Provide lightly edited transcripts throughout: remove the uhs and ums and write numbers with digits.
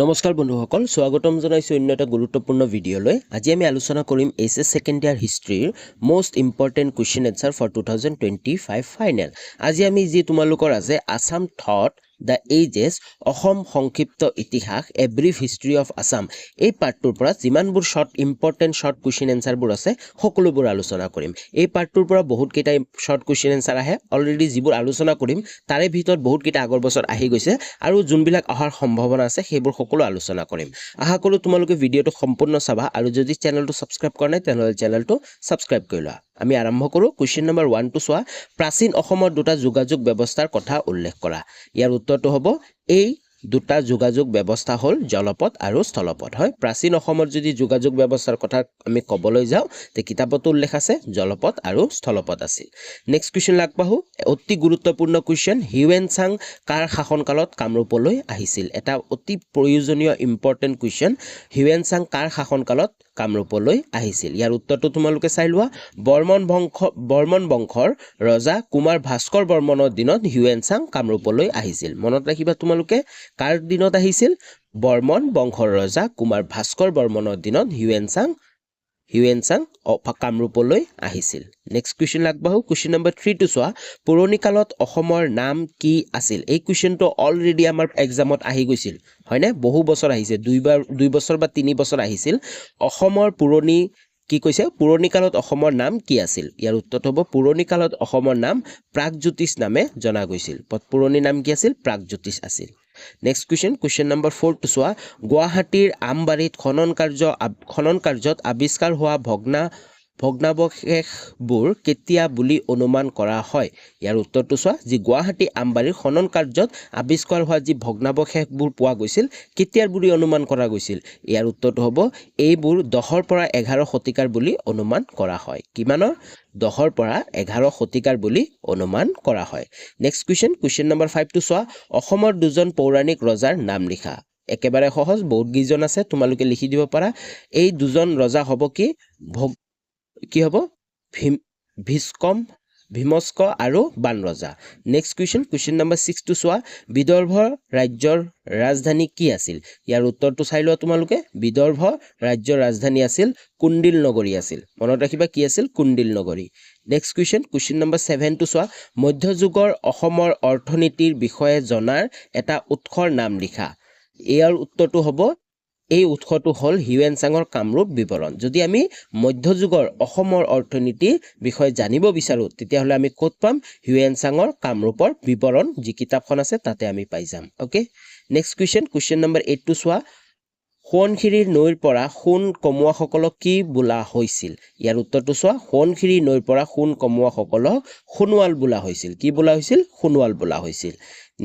নমস্কাৰ বন্ধুসকল স্বাগতম জনাইছো অন্য এটা গুৰুত্বপূৰ্ণ ভিডিঅ'লৈ আজি আমি আলোচনা কৰিম এছএছ সেকেন্ড ইয়াৰ হিষ্ট্ৰীৰ most important question answer for 2025 final আজি আমি যি তোমালোকৰ আছে Assam through the ages Assam সংক্ষিপ্ত ইতিহাস a brief history of Assam এই পাৰ্টটোৰ পৰা যিমানবোৰ ইম্পৰ্টেন্ট শৰ্ট কুৱেশ্যন এনসাৰবোৰ আছে সকলোবোৰ আলোচনা কৰিম এই পাৰ্টটোৰ পৰা বহুত কেইটা শৰ্ট কুৱেশ্যন এনসাৰ আহে অলৰেডি যিবোৰ আলোচনা কৰিম তাৰে ভিতৰত বহুত কেইটা আগৰ বছৰ আহি গৈছে আৰু যোনবিলাক অহাৰ সম্ভাৱনা আছে সেইবোৰ সকলো আলোচনা কৰিম আশা কৰো তোমালোকে ভিডিঅটো সম্পূৰ্ণ চাবা আৰু যদি চেনেলটো সাবস্ক্ৰাইব কৰা নাই তেনেহলে চেনেলটো সাবস্ক্ৰাইব কৰি লোৱা আমি আৰম্ভ কৰো কোৱেশ্যন নম্বৰ 1 টু সোৱা প্ৰাচীন অসমৰ দুটা যোগাযোগ ব্যৱস্থাৰ কথা উল্লেখ কৰা ইয়াৰ উত্তৰটো হ'ব এই দুটা যোগাযোগ ব্যৱস্থা হল জলপথ আৰু স্থলপথ হয় প্ৰাচীন অসমৰ যদি যোগাযোগ ব্যৱস্থাৰ কথা আমি কবলৈ যাও তে কিতাপতো উল্লেখ আছে জলপথ আৰু স্থলপথ আছিল নেক্সট কোৱেশ্যন লাগবাহু অতি গুৰুত্বপূৰ্ণ কোৱেশ্যন হিউৱেন চাং কাৰ শাসনকালত কামৰূপলৈ আহিছিল এটা অতি প্ৰয়োজনীয় ইম্পৰ্টেন্ট কোৱেশ্যন হিউৱেন চাং কাৰ শাসনকালত কামৰূপলৈ আহিছিল ইয়াৰ উত্তৰটো তোমালোকে চাই লোৱা বৰ্মন বংশৰ ৰজা কুমাৰ ভাস্কৰ বৰ্মনৰ দিনত হিউৱেন চাং কামৰূপলৈ আহিছিল মনত ৰাখিবা তোমালোকে কাৰ দিনত আহিছিল বৰ্মন বংশৰ ৰজা কুমাৰ ভাস্কৰ বৰ্মনৰ দিনত হিউৱেন চাং কামৰূপলৈ আহিছিল নেক্সট কোৱেশ্যন লাগবাহু কোৱেশ্যন নম্বৰ 3 টু সোৱা পুৰণি কালত অসমৰ নাম কি আছিল এই কোৱেশ্যনটো অলৰেডি আমাৰ এক্সামত আহি গৈছিল হয়নে বহু বছৰ আহিছে দুই বছৰ বা 3 বছৰ আহিছিল অসমৰ পুৰণি কি কৈছে পুৰণি কালত অসমৰ নাম কি আছিল ইয়াৰ উত্তৰটো হ'ব পুৰণি কালত অসমৰ নাম প্ৰাগজ্যোতিষ নামে জনা গৈছিল পুৰণি নাম কি আছিল প্ৰাগজ্যোতিষ আছিল নেক্সট কোৱেশ্যন নম্বৰ 4 টু সোৱা গুৱাহাটীৰ আমবাৰীত খনন কাৰ্যত আৱিষ্কাৰ হোৱা ভগ্নাৱশেষবোৰ কেতিয়া বুলি অনুমান কৰা হয় ইয়াৰ উত্তৰটো সোৱা যি গুৱাহাটী আমবাৰীৰ খনন কাৰ্যত আৱিষ্কাৰ হোৱা যি ভগ্নাৱশেষবোৰ পোৱা গৈছিল কেতিয়াৰ বুলি অনুমান কৰা গৈছিল ইয়াৰ উত্তৰটো হ'ব এইবোৰ 10ৰ পৰা 11 শতিকাৰ বুলি অনুমান কৰা হয় কিমানৰ 10ৰ পৰা 11 শতিকাৰ বুলি অনুমান কৰা হয় নেক্সট কোৱেশ্যন নম্বৰ 5 টু সোৱা অসমৰ দুজন পৌৰাণিক ৰজাৰ নাম লিখা একেবাৰে সহজ বহুত গিজন আছে তোমালোকে লিখি দিব পাৰা এই দুজন ৰজা হ'ব কি হ'ব ভীমস্ক আৰু বান ৰজা নেক্সট কোৱেশ্যন নম্বৰ 6 টু সোৱা বিদৰ্ভ ৰাজ্যৰ ৰাজধানী কি আছিল ইয়াৰ উত্তৰটো চাই লোৱা তোমালোকে বিদৰ্ভ ৰাজ্যৰ ৰাজধানী আছিল কুণ্ডিল নগৰী আছিল মনত ৰাখিবা কি আছিল কুণ্ডিল নগৰী নেক্সট কোৱেশ্যন নম্বৰ 7 টু সোৱা মধ্যযুগৰ অসমৰ অৰ্থনীতিৰ বিষয়ে জনাৰ এটা উৎসৰ নাম লিখা ইয়াৰ উত্তৰটো হ'ব এই উৎসটো হল হিউৱেন চাঙৰ কামৰূপ বিৱৰণ যদি আমি মধ্যযুগৰ অসমৰ অৰ্থনীতিৰ বিষয়ে জানিব বিচাৰো তেতিয়াহলে আমি ক'ত পাম হিউৱেন চাঙৰ কামৰূপৰ বিৱৰণ যি কিতাপখন আছে তাতে আমি পাই যাম ওকে নেক্সট কোৱেশ্যন নম্বৰ 8 টু সোৱা সোৱণশিৰিৰ নৈৰ পৰা সোণ কমোৱাসকলক কি বোলা হৈছিল ইয়াৰ উত্তৰটো সোৱা সোৱণশিৰি নৈৰ পৰা সোণ কমোৱাসকলক সোণোৱাল বোলা হৈছিল কি বোলা হৈছিল সোণোৱাল বোলা হৈছিল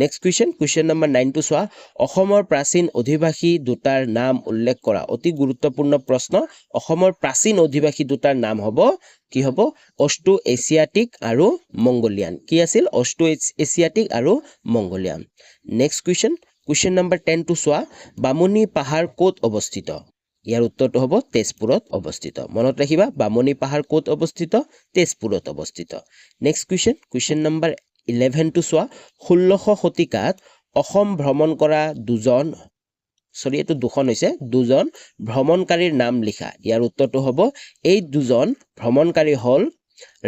নেক্সট কোৱেশ্যন নম্বৰ 9 টু সোৱা অসমৰ প্ৰাচীন অধিবাসী দুটাৰ নাম উল্লেখ কৰা অতি গুৰুত্বপূৰ্ণ প্ৰশ্ন অসমৰ প্ৰাচীন অধিবাসী দুটাৰ নাম হ'ব কি হ'ব অষ্ট্ৰো এছিয়াটিক আৰু মংগোলিয়ান কি আছিল অষ্ট্ৰো এছিয়াটিক আৰু মংগোলিয়ান নেক্সট কোৱেশ্যন নম্বৰ 10 টু সোৱা বামুণী পাহাৰ ক'ত অৱস্থিত ইয়াৰ উত্তৰটো হ'ব তেজপুৰত অৱস্থিত মনত ৰাখিবা বামুণী পাহাৰ ক'ত অৱস্থিত তেজপুৰত অৱস্থিত নেক্সট কোৱেশ্যন নম্বৰ 11 টু সোৱা 16শ শতিকাত অসম ভ্ৰমণ কৰা দুজন ভ্ৰমণকাৰীৰ নাম লিখা ইয়াৰ উত্তৰটো হ'ব এই দুজন ভ্ৰমণকাৰী হল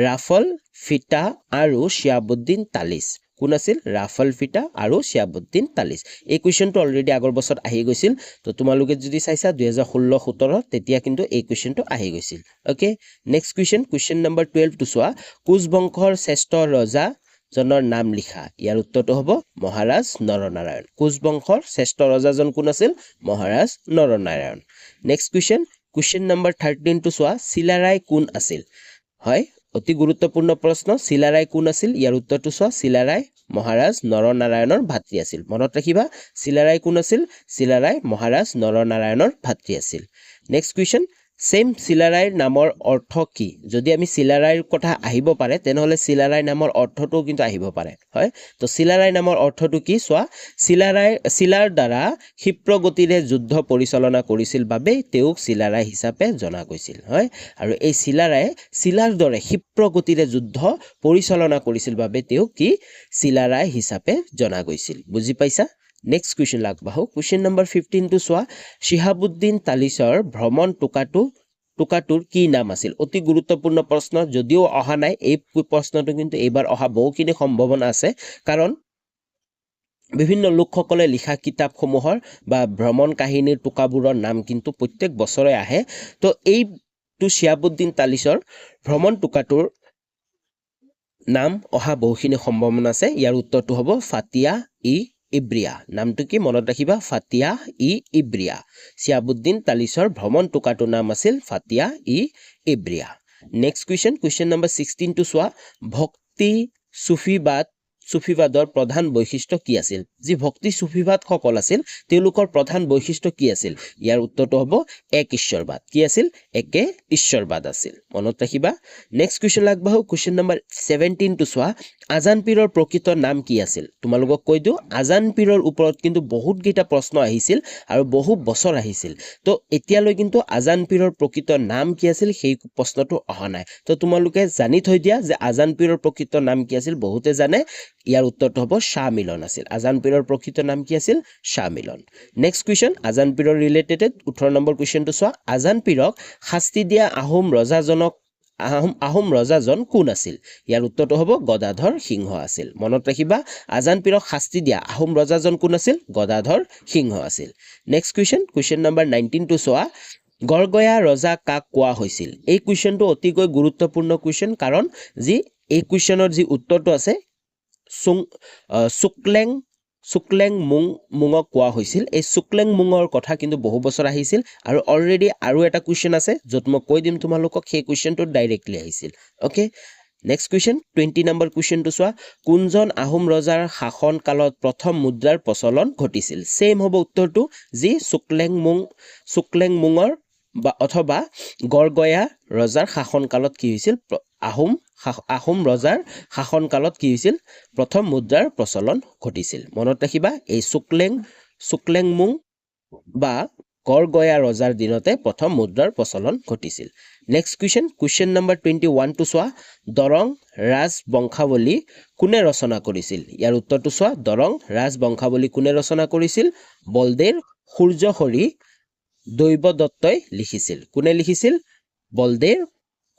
ৰাফল ফিটা আৰু শিয়াবুদ্দিন তালিচ কোন আছিল ৰাফল ফিটা আৰু শিয়াবুদ্দিন তালিচ এই কোৱেশ্যনটো অলৰেডি আগৰ বছৰত আহি গৈছিল তো তোমালোকে যদি চাইছা 2016-17 তেতিয়া কিন্তু এই কোৱেশ্যনটো আহি গৈছিল ওকে নেক্সট কোৱেশ্যন নম্বৰ 12 টু সোৱা কোচ বংশৰ শ্ৰেষ্ঠ ৰজা জনৰ নাম লিখা ইয়াৰ উত্তৰটো হ'ব মহাৰাজ নৰনাৰায়ণ কোচ বংশৰ শ্ৰেষ্ঠ ৰজাজন কোন আছিল Maharaj Naranarayan next question number 13 টু সোৱা চিলাৰায় কোন আছিল হয় অতি গুৰুত্বপূৰ্ণ প্ৰশ্ন চিলাৰায় কোন আছিল ইয়াৰ উত্তৰটো সোৱা চিলাৰায় মহাৰাজ নৰনাৰায়ণৰ ভাতৃ আছিল মনত ৰাখিবা চিলাৰায় কোন আছিল চিলাৰায় মহাৰাজ নৰনাৰায়ণৰ ভাতৃ আছিল নেক্সট কোৱেশ্যন সেম চিলাৰায়ৰ নামৰ অৰ্থ কি যদি আমি চিলাৰায়ৰ কথা আহিব পাৰে তেনেহলে চিলাৰায় নামৰ অৰ্থটো কিন্তু আহিব পাৰে হয় তো চিলাৰায় নামৰ অৰ্থটো কি সোৱা চিলাৰ দ্বাৰা ক্ষিপ্ৰ গতিৰে যুদ্ধ পৰিচালনা কৰিছিল বাবে তেওঁক চিলাৰায় হিচাপে জনা গৈছিল হয় আৰু এই চিলাৰায়ে চিলাৰ দৰে ক্ষিপ্ৰ গতিৰে যুদ্ধ পৰিচালনা কৰিছিল বাবে তেওঁক কি চিলাৰায় হিচাপে জনা গৈছিল বুজি পাইছা নেক্সট কুৱেশ্যন আগবাঢ়ো কুৱেশ্যন নম্বৰ 15 টো চোৱা শিহাবুদ্দিন তালিচৰ ভ্ৰমণ টোকাটোৰ কি নাম আছিল অতি গুৰুত্বপূৰ্ণ প্ৰশ্ন যদিও অহা নাই এই প্ৰশ্নটো কিন্তু এইবাৰ অহা বহুখিনি সম্ভাৱনা আছে কাৰণ বিভিন্ন লোকসকলে লিখা কিতাপসমূহৰ বা ভ্ৰমণ কাহিনীৰ টোকাবোৰৰ নাম কিন্তু প্ৰত্যেক বছৰে আহে তো এইটো শিহাবুদ্দিন তালিচৰ ভ্ৰমণ টোকাটোৰ নাম অহা বহুখিনি সম্ভাৱনা আছে ইয়াৰ উত্তৰটো হ'ব ফাতিয়া ই ইব্ৰিয়া নামটো কি মনত ৰাখিবা ফাতিয়া ই ইব্ৰিয়া শিহাবুদ্দিন তালিচৰ ভ্ৰমণ টোকাটোৰ নাম আছিল ফাতিয়া ই ইব্ৰিয়া নেক্সট কুৱেশ্যন নম্বৰ 16 টো চোৱা ভক্তি সুফিবাদৰ প্ৰধান বৈশিষ্ট্য কি আছিল যি ভক্তি সুফিবাদ সকল আছিল তেওঁলোকৰ প্ৰধান বৈশিষ্ট্য কি আছিল ইয়াৰ উত্তৰটো হ'ব এক ঈশ্বৰবাদ কি আছিল একে ঈশ্বৰবাদ আছিল মনত ৰাখিবা নেক্সট কুৱেশ্যন আগবাঢ়ো কুৱেশ্যন নম্বৰ 17 টো চোৱা আজান পীৰৰ প্ৰকৃত নাম কি আছিল তোমালোকক কৈ দিওঁ আজান পীৰৰ ওপৰত কিন্তু বহুত কেইটা প্ৰশ্ন আহিছিল আৰু বহু বছৰ আহিছিল তো এতিয়ালৈ কিন্তু আজান পীৰৰ প্ৰকৃত নাম কি আছিল সেই প্ৰশ্নটো অহা নাই তো তোমালোকে জানি থৈ দিয়া যে আজান পীৰৰ প্ৰকৃত নাম কি আছিল বহুতে জানে ইয়াৰ উত্তৰটো হ'ব শাহ মিলন আছিল আজান পীৰৰ প্ৰকৃত নাম কি আছিল শাহ মিলন নেক্সট কুৱেশ্যন আজান পীৰৰ ৰিলেটেড 18 নম্বৰ কুৱেশ্যনটো চোৱা আজান পীৰক শাস্তি দিয়া আহোম ৰজাজন কোন আছিল ইয়াৰ উত্তৰটো হ'ব গদাধৰ সিংহ আছিল মনত ৰাখিবা আজান পীৰক শাস্তি দিয়া আহোম ৰজাজন কোন আছিল গদাধৰ সিংহ আছিল নেক্সট কুৱেশ্যন নম্বৰ 19 টো চোৱা গড়গয়া ৰজা কাক কোৱা হৈছিল এই কুৱেশ্যনটো অতিকৈ গুৰুত্বপূৰ্ণ কুৱেশ্যন কাৰণ যি এই কুৱেশ্যনৰ যি উত্তৰটো আছে চুকলেং মুঙক কোৱা হৈছিল এই চুকলেং মুঙৰ কথা কিন্তু বহু বছৰ আহিছিল আৰু অলৰেডি আৰু এটা কুৱেশ্যন আছে য'ত মই কৈ দিম তোমালোকক সেই কুৱেশ্যনটো ডাইৰেক্টলি আহিছিল ওকে নেক্সট কুৱেশ্যন 20 নম্বৰ কুৱেশ্যনটো চোৱা কোনজন আহোম ৰজাৰ শাসন কালত প্ৰথম মুদ্ৰাৰ প্ৰচলন ঘটিছিল সেম হ'ব উত্তৰটো যি চুকলেং মুঙৰ বা অথবা গড়গয়া ৰজাৰ শাসন কালত কি হৈছিল আহোম ৰজাৰ শাসন কালত কি হৈছিল প্ৰথম মুদ্ৰাৰ প্ৰচলন ঘটিছিল মনত ৰাখিবা এই চুকলেং মুং বা গড়গয়া ৰজাৰ দিনতে প্ৰথম মুদ্ৰাৰ প্ৰচলন ঘটিছিল নেক্সট কুৱেশ্যন নম্বৰ 21 টো চোৱা দৰং ৰাজবংশাৱলী কোনে ৰচনা কৰিছিল ইয়াৰ উত্তৰটো চোৱা দৰং ৰাজবংশাৱলী কোনে ৰচনা কৰিছিল বলদেৱ সূৰ্যহৰি দৈৱদত্তই লিখিছিল কোনে লিখিছিল বলদেৱ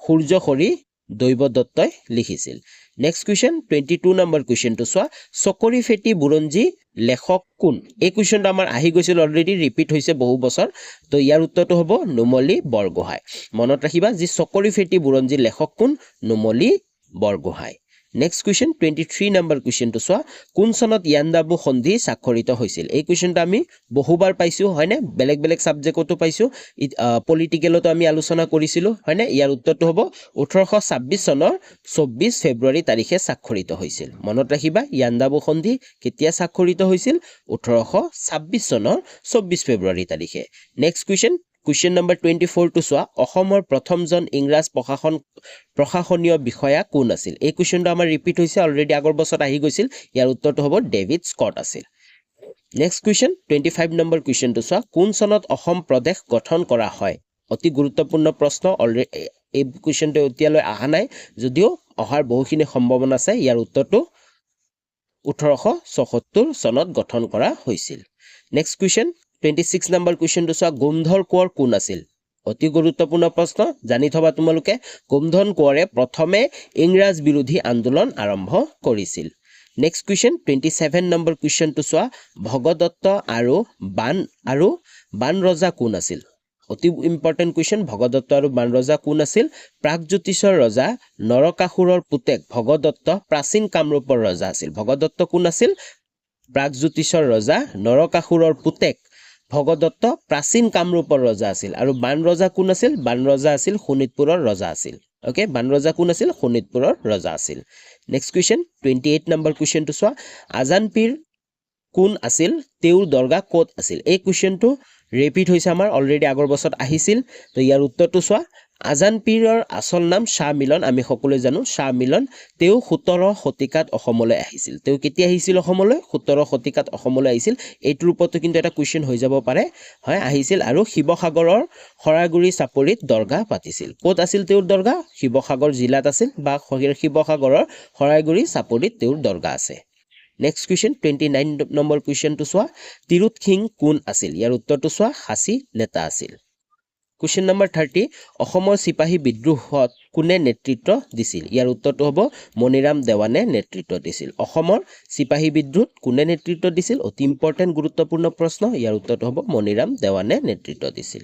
সূৰ্যহৰি দৈৱদত্তই লিখিছিল নেক্সট কুৱেশ্যন 22 নম্বৰ কুৱেশ্যনটো চোৱা চকৰি ফেটি বুৰঞ্জী লেখক কোন এই কুৱেশ্যনটো আমাৰ আহি গৈছিল অলৰেডি ৰিপিট হৈছে বহু বছৰ তো ইয়াৰ উত্তৰটো হ'ব নুমলী বৰগোহাঁই মনত ৰাখিবা যি চকৰি ফেটি বুৰঞ্জী লেখক কোন Numali Borgohain next question 23 number কুৱেশ্যনটো চোৱা কোন চনত ইয়াণ্ডাবু সন্ধি স্বাক্ষৰিত হৈছিল এই কুৱেশ্যনটো আমি বহুবাৰ পাইছোঁ হয়নে বেলেগ ছাবজেক্টতো পাইছোঁ পলিটিকেলতো আমি আলোচনা কৰিছিলোঁ হয়নে ইয়াৰ উত্তৰটো হ'ব 1826 চনৰ 24 ফেব্ৰুৱাৰী তাৰিখে স্বাক্ষৰিত হৈছিল মনত ৰাখিবা ইয়াণ্ডাবু সন্ধি কেতিয়া স্বাক্ষৰিত হৈছিল 1826 চনৰ 24 ফেব্ৰুৱাৰী তাৰিখে নেক্সট কুৱেশ্যন নম্বৰ 24 টো চোৱা অসমৰ প্ৰথমজন ইংৰাজ প্ৰশাসনীয় বিষয়া কোন আছিল এই কুৱেশ্যনটো আমাৰ ৰিপিট হৈছে অলৰেডি আগৰ বছৰত আহি গৈছিল ইয়াৰ উত্তৰটো হ'ব ডেভিড স্কট আছিল নেক্সট কুৱেশ্যন 25 নম্বৰ কুৱেশ্যনটো চোৱা কোন চনত অসম প্ৰদেশ গঠন কৰা হয় অতি গুৰুত্বপূৰ্ণ প্ৰশ্ন অলৰেডি এই কুৱেশ্যনটো এতিয়ালৈ অহা নাই যদিও অহাৰ বহুখিনি সম্ভাৱনা আছে ইয়াৰ উত্তৰটো 1874 চনত গঠন কৰা হৈছিল নেক্সট কুৱেশ্যন 26 নম্বৰ কুৱেশ্যনটো চোৱা গোমধৰ কোঁৱৰ কোন আছিল অতি গুৰুত্বপূৰ্ণ প্ৰশ্ন জানি থবা তোমালোকে গোমধন কোঁৱৰে প্ৰথমে ইংৰাজ বিৰোধী আন্দোলন আৰম্ভ কৰিছিল নেক্সট কুৱেশ্যন 27 নম্বৰ কুৱেশ্যনটো চোৱা ভগদত্ত আৰু বান ৰজা কোন আছিল অতি ইম্পৰ্টেণ্ট কুৱেশ্যন ভগদত্ত আৰু বান ৰজা কোন আছিল প্ৰাগজ্যোতিষৰ ৰজা নৰকাসুৰৰ পুতেক ভগদত্ত প্ৰাচীন কামৰূপৰ ৰজা আছিল ভগদত্ত কোন আছিল প্ৰাগজ্যোতিষৰ ৰজা নৰকাসুৰৰ পুতেক ভগদত্ত প্ৰাচীন কামৰূপৰ ৰজা আছিল আৰু বান ৰজা কোন আছিল বান ৰজা আছিল শোণিতপুৰৰ ৰজা আছিল ওকে বান ৰজা কোন আছিল শোণিতপুৰৰ ৰজা আছিল নেক্সট কুৱেশ্যন 28 নম্বৰ কুৱেশ্যনটো চোৱা আজান পীৰ কোন আছিল তেওঁৰ দৰগাহ ক'ত আছিল এই কুৱেশ্যনটো ৰিপিট হৈছে আমাৰ অলৰেডি আগৰ বছৰত আহিছিল তো ইয়াৰ উত্তৰটো চোৱা আজান পীৰৰ আচল নাম শাহ মিলন আমি সকলোৱে জানো শাহ মিলন তেওঁ 17 শতিকাত অসমলৈ আহিছিল তেওঁ কেতিয়া আহিছিল অসমলৈ 17 শতিকাত অসমলৈ আহিছিল এইটোৰ ওপৰতো কিন্তু এটা কুৱেশ্যন হৈ যাব পাৰে হয় আহিছিল আৰু শিৱসাগৰৰ খৰাগুৰি চাপৰিত দৰগাহ পাতিছিল ক'ত আছিল তেওঁৰ দৰগাহ শিৱসাগৰ জিলাত আছিল বা শিৱসাগৰৰ খৰাগুৰি চাপৰিত তেওঁৰ দৰগাহ আছে নেক্সট কুৱেশ্যন 29 নম্বৰ কুৱেশ্যনটো চোৱা তিৰুত সিং কোন আছিল ইয়াৰ উত্তৰটো চোৱা সাঁচী নেতা আছিল কুৱেশ্যন নম্বৰ 30 অসমৰ চিপাহী বিদ্ৰোহত কোনে নেতৃত্ব দিছিল ইয়াৰ উত্তৰটো হ'ব মণিৰাম দেৱানে নেতৃত্ব দিছিল অসমৰ চিপাহী বিদ্ৰোহত কোনে নেতৃত্ব দিছিল অতি ইম্পৰ্টেণ্ট গুৰুত্বপূৰ্ণ প্ৰশ্ন ইয়াৰ উত্তৰটো হ'ব মণিৰাম দেৱানে নেতৃত্ব দিছিল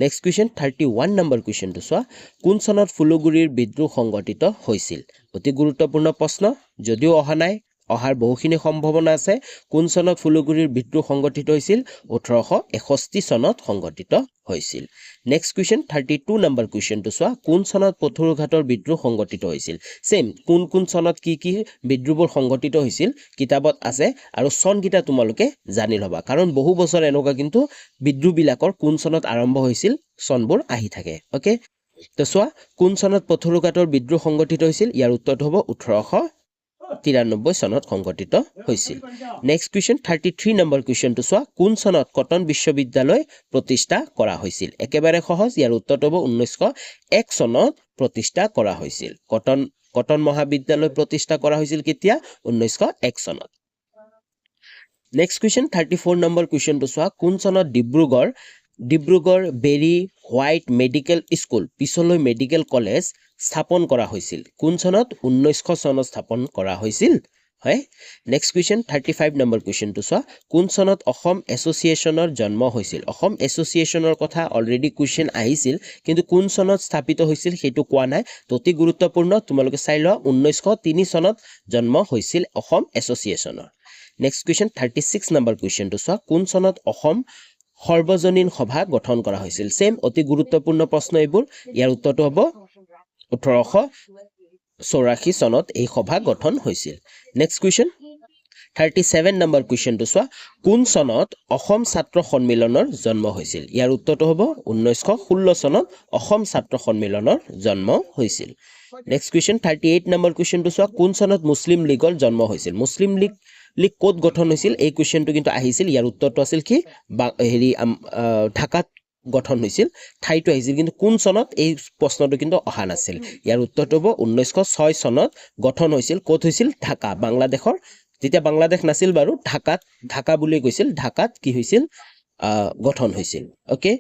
নেক্সট কুৱেশ্যন 31 নম্বৰ কুৱেশ্যনটো চোৱা কোন চনত ফুলগুৰিৰ বিদ্ৰোহ সংগঠিত হৈছিল অতি গুৰুত্বপূৰ্ণ প্ৰশ্ন যদিও অহা নাই অহাৰ বহুখিনি সম্ভাৱনা আছে কোন চনত ফুলগুৰিৰ বিদ্ৰোহ সংগঠিত হৈছিল 1861 চনত সংগঠিত হৈছিল নেক্সট কুৱেশ্যন 32 নম্বৰ কুৱেশ্যনটো চোৱা কোন চনত পথৰুঘাটৰ বিদ্ৰোহ সংগঠিত হৈছিল সেম কোন চনত কি বিদ্ৰোহবোৰ সংগঠিত হৈছিল কিতাপত আছে আৰু চনকিটা তোমালোকে জানি ল'বা কাৰণ বহু বছৰ এনেকুৱা কিন্তু বিদ্ৰোহবিলাকৰ কোন চনত আৰম্ভ হৈছিল চনবোৰ আহি থাকে ওকে তো চোৱা কোন চনত পথৰুঘাটৰ বিদ্ৰোহ সংগঠিত হৈছিল ইয়াৰ উত্তৰটো হ'ব 1893 চনত সংগঠিত হৈছিল নেক্সট কুৱেশ্যন 33 নম্বৰ কুৱেশ্যনটো চোৱা কোন চনত কটন বিশ্ববিদ্যালয় প্ৰতিষ্ঠা কৰা হৈছিল একেবাৰে সহজ ইয়াৰ উত্তৰটো হ'ব 1901 চনত প্ৰতিষ্ঠা কৰা হৈছিল কটন মহাবিদ্যালয় প্ৰতিষ্ঠা কৰা হৈছিল কেতিয়া 1901 চনত নেক্সট কুৱেশ্যন 34 নম্বৰ কুৱেশ্যনটো চোৱা কোন চনত Dibrugarh Barry white medical school পিছলৈ মেডিকেল কলেজ স্থাপন কৰা হৈছিল কোন চনত 1900 চনত স্থাপন কৰা হৈছিল হয় নেক্সট কুৱেশ্যন 35 নম্বৰ কুৱেশ্যনটো চোৱা কোন চনত অসম এছ'চিয়েশ্যনৰ জন্ম হৈছিল অসম এছ'চিয়েশ্যনৰ কথা অলৰেডি কুৱেশ্যন আহিছিল কিন্তু কোন চনত স্থাপিত হৈছিল সেইটো কোৱা নাই অতি গুৰুত্বপূৰ্ণ তোমালোকে চাই লোৱা 1903 চনত জন্ম হৈছিল অসম এছ'চিয়েশ্যনৰ নেক্সট কুৱেশ্যন 36 নম্বৰ কুৱেশ্যনটো চোৱা কোন চনত অসম সৰ্বজনীন সভা গঠন কৰা হৈছিল সেম অতি গুৰুত্বপূৰ্ণ প্ৰশ্ন এইবোৰ ইয়াৰ উত্তৰটো হ'ব 1884 চনত এই সভা গঠন হৈছিল নেক্সট কুৱেশ্যন 37 নম্বৰ কুৱেশ্যনটো চোৱা কোন চনত অসম ছাত্ৰ সন্মিলনৰ জন্ম হৈছিল ইয়াৰ উত্তৰটো হ'ব 1916 চনত অসম ছাত্ৰ সন্মিলনৰ জন্ম হৈছিল নেক্সট কুৱেশ্যন 38 নম্বৰ কুৱেশ্যনটো চোৱা কোন চনত মুছলিম লীগৰ জন্ম হৈছিল মুছলিম লীগ ক'ত গঠন হৈছিল এই কুৱেশ্যনটো কিন্তু আহিছিল ইয়াৰ উত্তৰটো আছিল কি ঢাকাত গঠন হৈছিল ঠাইটো আহিছিল কিন্তু কোন চনত এই প্ৰশ্নটো কিন্তু অহা নাছিল ইয়াৰ উত্তৰটো হ'ব 1906 চনত গঠন হৈছিল ক'ত হৈছিল ঢাকা বাংলাদেশৰ যেতিয়া বাংলাদেশ নাছিল বাৰু ঢাকা বুলি কৈছিল ঢাকাত কি হৈছিল গঠন হৈছিল ওকে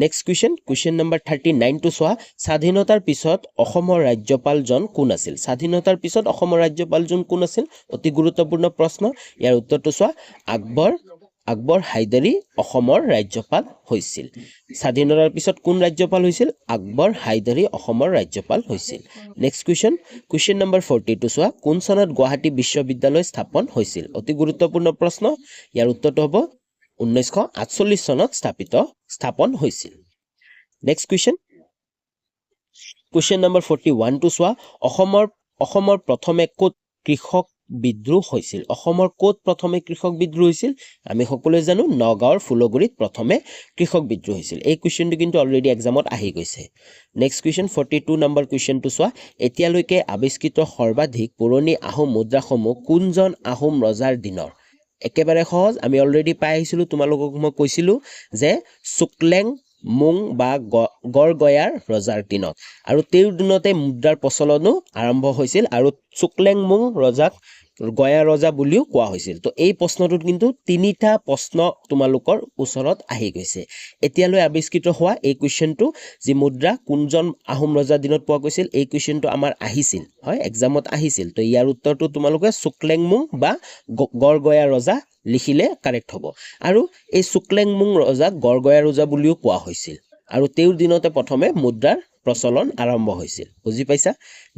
নেক্সট কুৱেশ্যন নম্বৰ 39 টো চোৱা স্বাধীনতাৰ পিছত অসমৰ ৰাজ্যপালজন কোন আছিল স্বাধীনতাৰ পিছত অসমৰ ৰাজ্যপালজন কোন আছিল অতি গুৰুত্বপূৰ্ণ প্ৰশ্ন ইয়াৰ উত্তৰটো চোৱা আকবৰ হাইদাৰী অসমৰ ৰাজ্যপাল হৈছিল স্বাধীনতাৰ পিছত কোন ৰাজ্যপাল হৈছিল আকবৰ হাইদাৰী অসমৰ ৰাজ্যপাল হৈছিল নেক্সট কুৱেশ্যন নম্বৰ 40 টো চোৱা কোন চনত গুৱাহাটী বিশ্ববিদ্যালয় স্থাপন হৈছিল অতি গুৰুত্বপূৰ্ণ প্ৰশ্ন ইয়াৰ উত্তৰটো হ'ব 1948 চনত স্থাপন হৈছিল নেক্সট কুৱেশ্যন নম্বৰ 41 টো চোৱা অসমৰ প্ৰথমে ক'ত কৃষক বিদ্ৰোহ হৈছিল অসমৰ ক'ত প্ৰথমে কৃষক বিদ্ৰোহ হৈছিল আমি সকলোৱে জানো নগাঁৱৰ ফুলগুৰিত প্ৰথমে কৃষক বিদ্ৰোহ হৈছিল এই কুৱেশ্যনটো কিন্তু অলৰেডি এক্সামত আহি গৈছে নেক্সট কুৱেশ্যন 42 নম্বৰ কুৱেশ্যনটো চোৱা এতিয়ালৈকে আৱিষ্কৃত সৰ্বাধিক পুৰণি আহোম মুদ্ৰাসমূহ কোনজন আহোম ৰজাৰ দিনৰ একেবাৰে সহজ আমি অলৰেডি পাই আহিছিলোঁ তোমালোকক মই কৈছিলোঁ যে চুকলেং মুং বা গড়গয়াৰ ৰজাৰ দিনত আৰু তেওঁৰ দিনতে মুদ্ৰাৰ প্ৰচলনো আৰম্ভ হৈছিল আৰু চুকলেং মুং ৰজাক গয়া ৰজা বুলিও কোৱা হৈছিল তো এই প্ৰশ্নটোত কিন্তু তিনিটা প্ৰশ্ন তোমালোকৰ ওচৰত আহি গৈছে এতিয়ালৈ আৱিষ্কৃত হোৱা এই কুৱেশ্যনটো যি মুদ্ৰা কোনজন আহোম ৰজাৰ দিনত পোৱা গৈছিল এই কুৱেশ্যনটো আমাৰ আহিছিল হয় এক্সামত আহিছিল তো ইয়াৰ উত্তৰটো তোমালোকে চুকলেং মুং বা গড়গয়া ৰজা লিখিলে কাৰেক্ট হ'ব আৰু এই চুকলেং মুং ৰজাক গড়গয়া ৰজা বুলিও কোৱা হৈছিল আৰু তেওঁৰ দিনতে প্ৰথমে মুদ্ৰাৰ প্ৰচলন আৰম্ভ হৈছিল বুজি পাইছা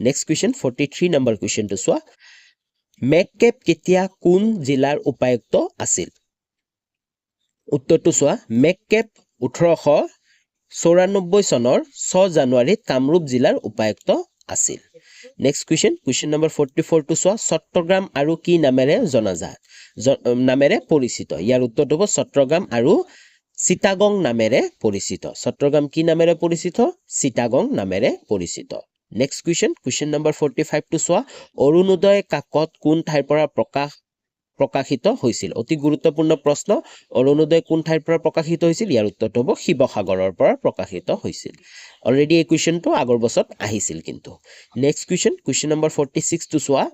নেক্সট কুৱেশ্যন 43 নম্বৰ কুৱেশ্যনটো চোৱা মেককেপ কেতিয়া কোন জিলাৰ উপায়ুক্ত আছিল উত্তৰটো চোৱা মেককেপ 1894 চনৰ 6 জানুৱাৰীত কামৰূপ জিলাৰ উপায়ুক্ত আছিল নেক্সট কুৱেশ্যন নম্বৰ 44 টো চোৱা চট্টগ্ৰাম আৰু কি নামেৰে জনাজাত নামেৰে পৰিচিত ইয়াৰ উত্তৰটো হ'ব চট্টগ্ৰাম আৰু চিটাগং নামেৰে পৰিচিত চট্টগ্ৰাম কি নামেৰে পৰিচিত চিটাগং নামেৰে পৰিচিত নেক্সট কুৱেশ্যন নম্বৰ 45 টো চোৱা অৰুণোদয় কাকত কোন ঠাইৰ পৰা প্ৰকাশিত হৈছিল অতি গুৰুত্বপূৰ্ণ প্ৰশ্ন অৰুণোদয় কোন ঠাইৰ পৰা প্ৰকাশিত হৈছিল ইয়াৰ উত্তৰটো হ'ব শিৱসাগৰৰ পৰা প্ৰকাশিত হৈছিল অলৰেডি এই কুৱেশ্যনটো আগৰ বছৰত আহিছিল কিন্তু নেক্সট কুৱেশ্যন নম্বৰ 46 টো চোৱা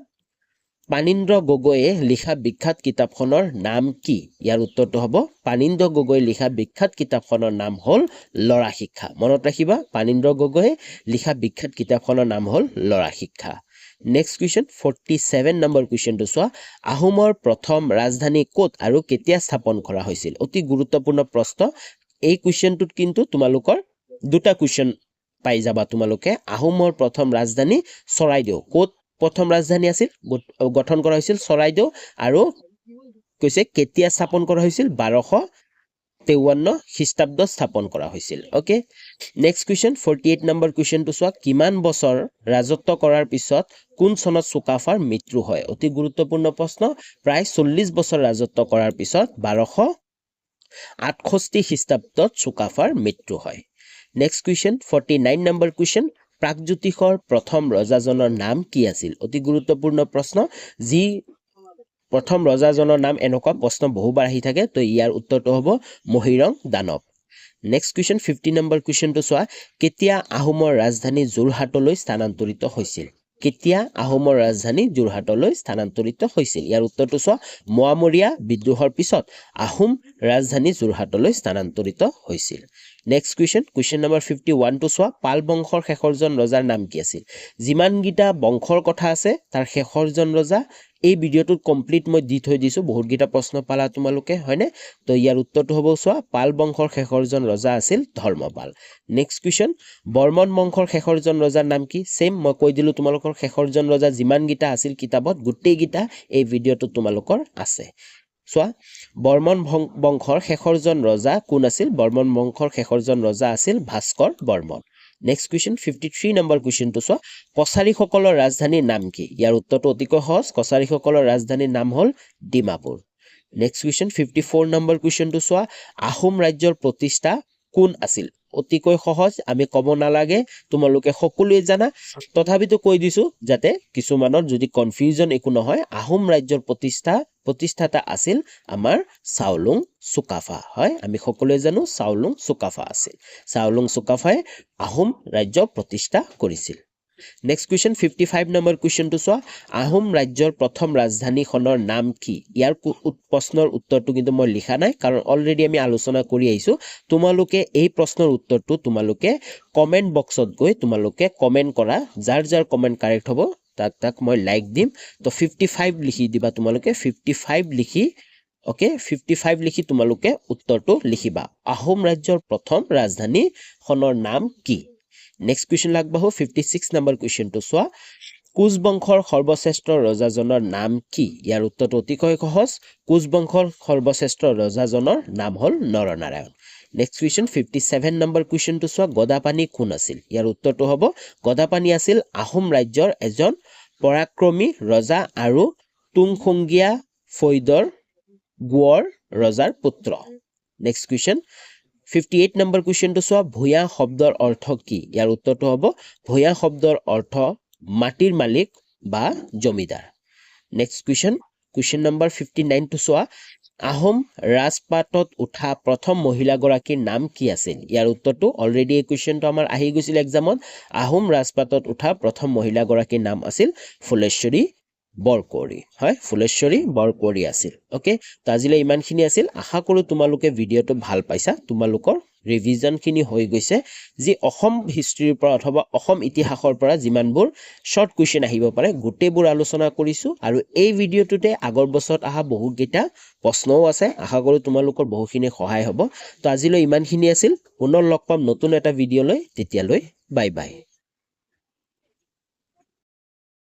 পানীন্দ্ৰ গগৈয়ে লিখা বিখ্যাত কিতাপখনৰ নাম কি ইয়াৰ উত্তৰটো হ'ব পানীন্দ্ৰ গগৈ লিখা বিখ্যাত কিতাপখনৰ নাম হ'ল ল'ৰা শিক্ষা মনত ৰাখিবা পানীন্দ্ৰ গগৈয়ে লিখা বিখ্যাত কিতাপখনৰ নাম হ'ল ল'ৰা শিক্ষা নেক্সট কুৱেশ্যন 47 নম্বৰ কুৱেশ্যনটো চোৱা আহোমৰ প্ৰথম ৰাজধানী ক'ত আৰু কেতিয়া স্থাপন কৰা হৈছিল অতি গুৰুত্বপূৰ্ণ প্ৰশ্ন এই কুৱেশ্যনটোত কিন্তু তোমালোকৰ দুটা কুৱেশ্যন পাই যাবা তোমালোকে আহোমৰ প্ৰথম ৰাজধানী চৰাইদেউ ক'ত প্ৰথম ৰাজধানী আছিল গঠন কৰা হৈছিল চৰাইদেউ আৰু কৈছে কেতিয়া স্থাপন কৰা হৈছিল 1253 খ্ৰীষ্টাব্দত স্থাপন কৰা হৈছিল ওকে নেক্সট কুৱেশ্যন 48 নম্বৰ কুৱেশ্যনটো চোৱা কিমান বছৰ ৰাজত্ব কৰাৰ পিছত কোন চনত চুকাফাৰ মৃত্যু হয় অতি গুৰুত্বপূৰ্ণ প্ৰশ্ন প্ৰায় 40 বছৰ ৰাজত্ব কৰাৰ পিছত 1268 খ্ৰীষ্টাব্দত চুকাফাৰ মৃত্যু হয় নেক্সট কুৱেশ্যন 49 নম্বৰ কুৱেশ্যন প্ৰাগজ্যোতিষৰ প্ৰথম ৰজাজনৰ নাম কি আছিল অতি গুৰুত্বপূৰ্ণ প্ৰশ্ন যি প্ৰথম ৰজাজনৰ নাম এনেকুৱা প্ৰশ্ন বহুবাৰ আহি থাকে তো ইয়াৰ উত্তৰটো হ'ব মহিৰং দানৱ নেক্সট কুৱেশ্যন 50 নম্বৰ কুৱেশ্যনটো চোৱা কেতিয়া আহোমৰ ৰাজধানী যোৰহাটলৈ স্থানান্তৰিত হৈছিল কেতিয়া আহোমৰ ৰাজধানী যোৰহাটলৈ স্থানান্তৰিত হৈছিল ইয়াৰ উত্তৰটো চোৱা মোৱামৰীয়া বিদ্ৰোহৰ পিছত আহোম ৰাজধানী যোৰহাটলৈ স্থানান্তৰিত হৈছিল নেক্সট কুৱেশ্যন নম্বৰ 51 টো চোৱা পাল বংশৰ শেষৰজন ৰজাৰ নাম কি আছিল যিমানগিটা বংশৰ কথা আছে তাৰ শেষৰজন ৰজা এই ভিডিঅ'টোত কমপ্লিট মই দি থৈ দিছো বহুতগিটা প্ৰশ্ন পালা তোমালোকে হয়নে তো ইয়াৰ উত্তৰটো হ'ব চোৱা পাল বংশৰ শেষৰজন ৰজা আছিল ধৰ্মপাল নেক্সট কুৱেশ্যন বৰ্মন বংশৰ শেষৰজন ৰজাৰ নাম কি সেম মই কৈ দিলো তোমালোকৰ শেষৰজন ৰজা যিমানগিটা আছিল কিতাপত গোটেইগিটা এই ভিডিঅ'টোত তোমালোকৰ আছে চোৱা বৰ্মন বংশৰ শেষৰজন ৰজা কোন আছিল বৰ্মন বংশৰ শেষৰজন ৰজা আছিল Bhaskar Varman next question 53 number কুৱেশ্যনটো চোৱা কছাৰীসকলৰ ৰাজধানীৰ নাম কি ইয়াৰ উত্তৰটো অতিকৈ সহজ কছাৰীসকলৰ ৰাজধানীৰ নাম হ'ল ডিমাপুৰ নেক্সট কুৱেশ্যন 54 নম্বৰ কুৱেশ্যনটো চোৱা আহোম ৰাজ্যৰ প্ৰতিষ্ঠা কোন আছিল অতিকৈ সহজ আমি ক'ব নালাগে তোমালোকে সকলোৱে জানা তথাপিতো কৈ দিছো যাতে কিছুমানৰ যদি কনফিউজন একো নহয় আহোম ৰাজ্যৰ প্ৰতিষ্ঠাতা আছিল আমাৰ চাওলুং চুকাফা হয় আমি সকলোৱে জানো চাওলুং চুকাফা আছিল চাওলুং চুকাফাই আহোম ৰাজ্য প্ৰতিষ্ঠা কৰিছিল নেক্সট কুৱেশ্যন 55 নম্বৰ কুৱেশ্যনটো চোৱা আহোম ৰাজ্যৰ প্ৰথম ৰাজধানীখনৰ নাম কি ইয়াৰ প্ৰশ্নৰ উত্তৰটো কিন্তু মই লিখা নাই কাৰণ অলৰেডি আমি আলোচনা কৰি আহিছো তোমালোকে এই প্ৰশ্নৰ উত্তৰটো তোমালোকে কমেন্ট বক্সত গৈ তোমালোকে কমেন্ট কৰা যাৰ যাৰ কমেন্ট কাৰেক্ট হ'ব তাক মই লাইক দিম তো 55 লিখি দিবা তোমালোকে 55 লিখি ওকে 55 লিখি তোমালোকে উত্তৰটো লিখিবা আহোম ৰাজ্যৰ প্ৰথম ৰাজধানীখনৰ নাম কি নেক্সট কুৱেশ্যন লাগবাহু 56 নম্বৰ কুৱেশ্যনটো চোৱা কোচ বংশৰ সৰ্বশ্ৰেষ্ঠ ৰজাজনৰ নাম কি ইয়াৰ উত্তৰটো অতিকৈ সহজ কোচ বংশৰ সৰ্বশ্ৰেষ্ঠ ৰজাজনৰ নাম হ'ল নৰনাৰায়ণ নেক্সট কুৱেশ্যন 57 নম্বৰ কুৱেশ্যনটো চোৱা গদাপাণি কোন আছিল ইয়াৰ উত্তৰটো হ'ব গদাপাণি আছিল আহোম ৰাজ্যৰ এজন পৰাক্ৰমী ৰজা আৰু তুংখুংগীয়া ফৈদৰ গোৱৰ ৰজাৰ পুত্ৰ নেক্সট কুৱেশ্যন 58 নম্বৰ কুৱেশ্যনটো চোৱা ভূঞা শব্দৰ অৰ্থ কি ইয়াৰ উত্তৰটো হ'ব ভূঞা শব্দৰ অৰ্থ মাটিৰ মালিক বা জমিদাৰ নেক্সট কুৱেশ্যন নম্বৰ 59 টো চোৱা আহোম ৰাজপাটত উঠা প্ৰথম মহিলাগৰাকীৰ নাম কি আছিল ইয়াৰ উত্তৰটো অলৰেডি এই কুৱেশ্যনটো আমাৰ আহি গৈছিল এক্সামত আহোম ৰাজপাটত উঠা প্ৰথম মহিলাগৰাকীৰ নাম আছিল ফুলেশ্বৰী বৰকৌৰী হয় ফুলেশ্বৰী বৰকৌৰী আছিল ওকে তো আজিলৈ ইমানখিনি আছিল আশা কৰো তোমালোকে ভিডিঅ'টো ভাল পাইছা তোমালোকৰ ৰিভিজন খিনি হৈ গৈছে যি অসম হিষ্ট্ৰীৰ পৰা অথবা অসম ইতিহাসৰ পৰা যিমানবোৰ শৰ্ট কুৱেশ্যন আহিব পাৰে গোটেইবোৰ আলোচনা কৰিছো আৰু এই ভিডিঅ'টোতে আগৰ বছৰত আহা বহুকেইটা প্ৰশ্নও আছে আশা কৰো তোমালোকৰ বহুখিনি সহায় হ'ব তো আজিলৈ ইমানখিনি আছিল পুনৰ লগ পাম নতুন এটা ভিডিঅ'লৈ তেতিয়ালৈ বাই বাই